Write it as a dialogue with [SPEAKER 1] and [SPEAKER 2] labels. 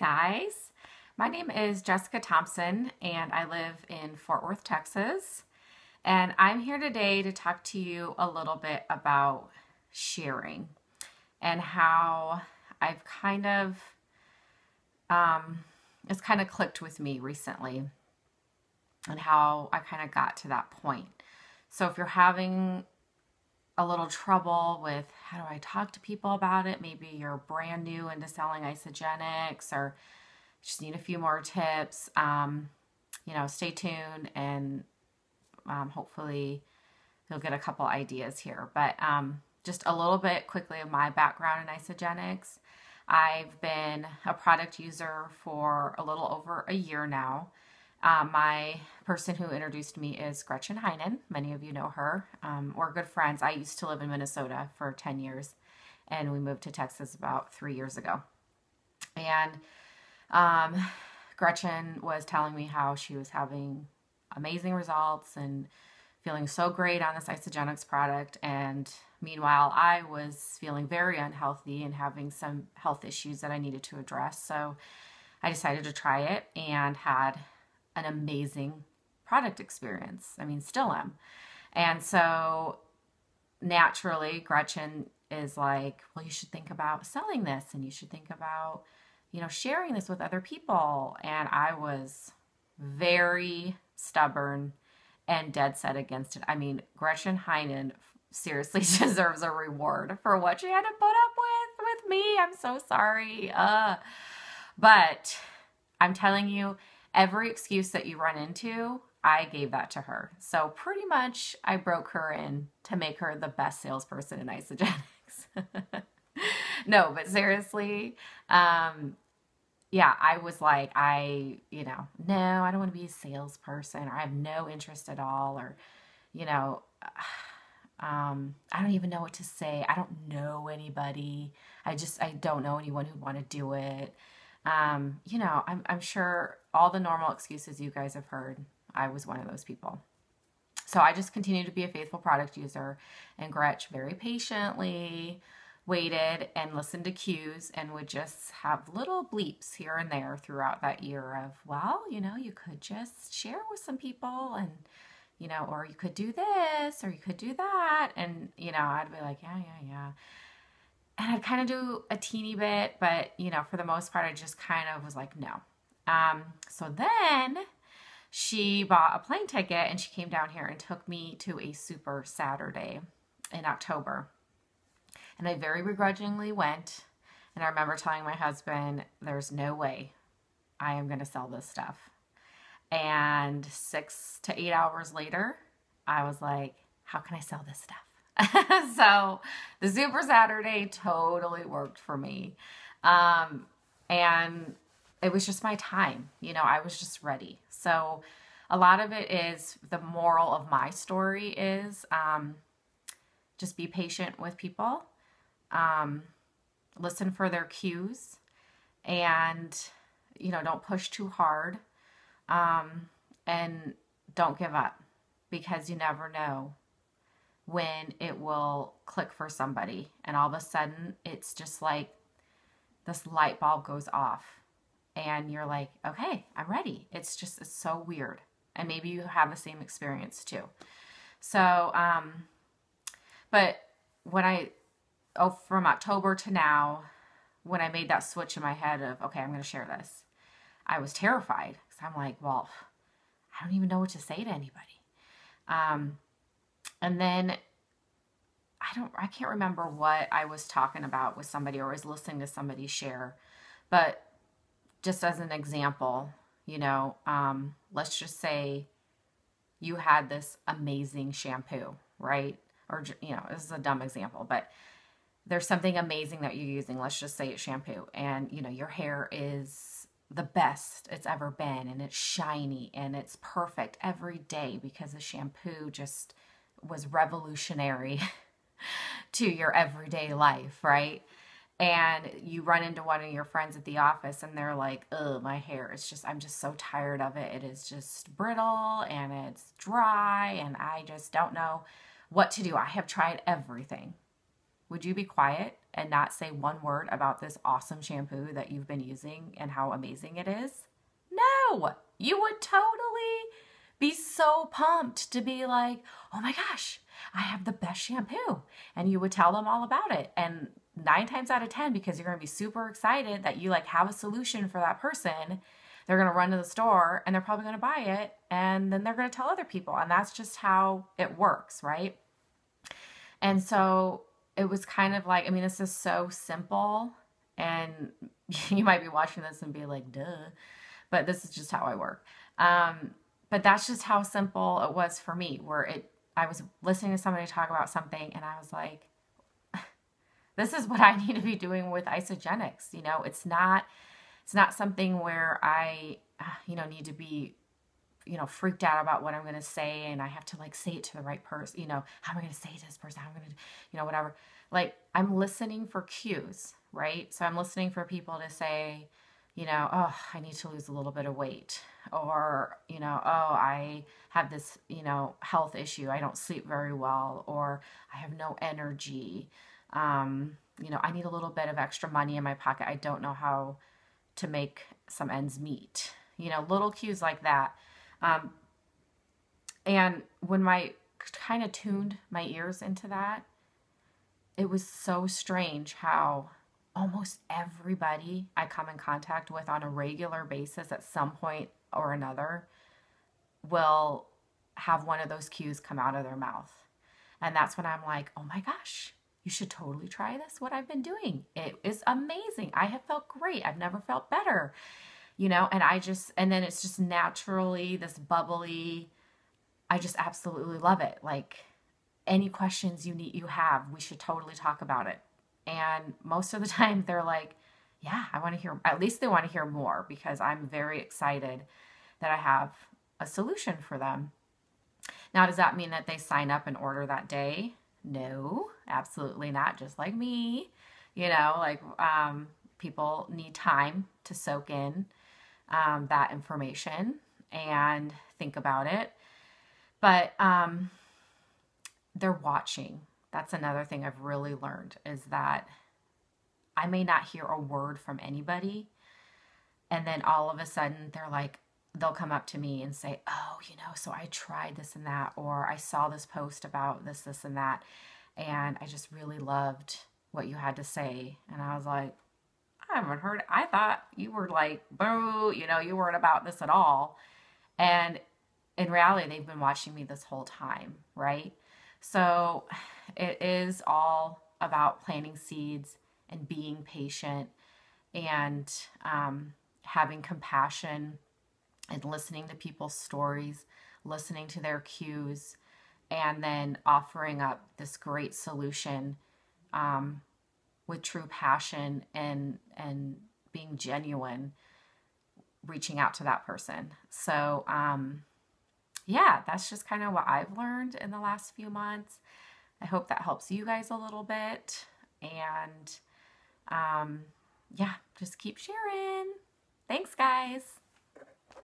[SPEAKER 1] guys. My name is Jessica Thompson and I live in Fort Worth, Texas. And I'm here today to talk to you a little bit about sharing and how I've it's kind of clicked with me recently and how I kind of got to that point. So if you're having a little trouble with how do I talk to people about it, maybe you're brand new into selling Isagenix or just need a few more tips, stay tuned and hopefully you'll get a couple ideas here. But just a little bit quickly of my background in Isagenix. I've been a product user for a little over a year now. My person who introduced me is Gretchen Heinen. Many of you know her. We're good friends. I used to live in Minnesota for 10 years and we moved to Texas about 3 years ago. And Gretchen was telling me how she was having amazing results and feeling so great on this Isagenix product. And meanwhile, I was feeling very unhealthy and having some health issues that I needed to address. So I decided to try it and had an amazing product experience. I mean, still am. And so naturally, Gretchen is like, well, you should think about selling this and you should think about, sharing this with other people. And I was very stubborn and dead set against it. I mean, Gretchen Heinen seriously deserves a reward for what she had to put up with me. I'm so sorry. But I'm telling you, every excuse that you run into, I gave that to her. So pretty much I broke her in to make her the best salesperson in Isagenix. No, but seriously, I was like, no, I don't want to be a salesperson, or I have no interest at all, or, I don't even know what to say. I don't know anybody. I don't know anyone who'd want to do it. I'm sure all the normal excuses you guys have heard, I was one of those people. So I just continued to be a faithful product user, and Gretch very patiently waited and listened to cues and would just have little bleeps here and there throughout that year of, well, you could just share with some people and, or you could do this or you could do that. And, I'd be like, yeah. And I'd kind of do a teeny bit, but, for the most part, I just kind of was like, no. So then she bought a plane ticket and she came down here and took me to a Super Saturday in October. And I very begrudgingly went. And I remember telling my husband, there's no way I am going to sell this stuff. And 6 to 8 hours later, I was like, how can I sell this stuff? So the Super Saturday totally worked for me. And it was just my time. I was just ready. So a lot of it is, the moral of my story is just be patient with people. Listen for their cues and, don't push too hard. And don't give up, because you never know when it will click for somebody. And all of a sudden it's just like this light bulb goes off and you're like, okay, I'm ready. It's so weird. And maybe you have the same experience too. So, but when from October to now, when I made that switch in my head of, okay, I'm going to share this, I was terrified because I'm like, well, I don't even know what to say to anybody. And then I can't remember what I was talking about with somebody, or I was listening to somebody share, but just as an example, let's just say you had this amazing shampoo, right? Or, this is a dumb example, but there's something amazing that you're using. Let's just say it's shampoo, and your hair is the best it's ever been, and it's shiny and it's perfect every day because the shampoo just was revolutionary to your everyday life, right? And you run into one of your friends at the office and they're like, oh, my hair, I'm just so tired of it. It is just brittle and it's dry and I just don't know what to do. I have tried everything. Would you be quiet and not say one word about this awesome shampoo that you've been using and how amazing it is? No, you would totally be so pumped to be like, oh my gosh, I have the best shampoo. And you would tell them all about it. And 9 times out of 10, because you're going to be super excited that you like have a solution for that person, they're going to run to the store and they're probably going to buy it. And then they're going to tell other people. And that's just how it works, right? And so it was kind of like, I mean, this is so simple. And you might be watching this and be like, duh. But this is just how I work. But that's just how simple it was for me, I was listening to somebody talk about something and I was like, this is what I need to be doing with Isagenix. You know, it's not something where I, need to be, freaked out about what I'm going to say. And I have to like say it to the right person, how am I going to say it to this person? How am I going to, whatever. Like I'm listening for cues, right? So I'm listening for people to say, oh, I need to lose a little bit of weight. Or, oh, I have this, health issue. I don't sleep very well. Or I have no energy. I need a little bit of extra money in my pocket. I don't know how to make some ends meet. Little cues like that. And when I kind of tuned my ears into that, it was so strange how almost everybody I come in contact with on a regular basis at some point or another will have one of those cues come out of their mouth. And that's when I'm like, oh my gosh, you should totally try this, what I've been doing. It is amazing. I have felt great. I've never felt better, and then it's just naturally this bubbly, I just absolutely love it. Like any questions you have, we should totally talk about it. And most of the time they're like, yeah, I want to hear, at least they want to hear more because I'm very excited that I have a solution for them. Now, does that mean that they sign up and order that day? No, absolutely not. Just like me, people need time to soak in that information and think about it. But they're watching. That's another thing I've really learned is that I may not hear a word from anybody. And then all of a sudden they'll come up to me and say, oh, so I tried this and that, or I saw this post about this and that. And I just really loved what you had to say. And I was like, I haven't heard it. I thought you were like, boo, you weren't about this at all. And in reality, they've been watching me this whole time, right? So it is all about planting seeds and being patient and having compassion and listening to people's stories, listening to their cues, and then offering up this great solution with true passion and being genuine, reaching out to that person. So yeah, that's just kind of what I've learned in the last few months. I hope that helps you guys a little bit. And yeah, just keep sharing. Thanks, guys.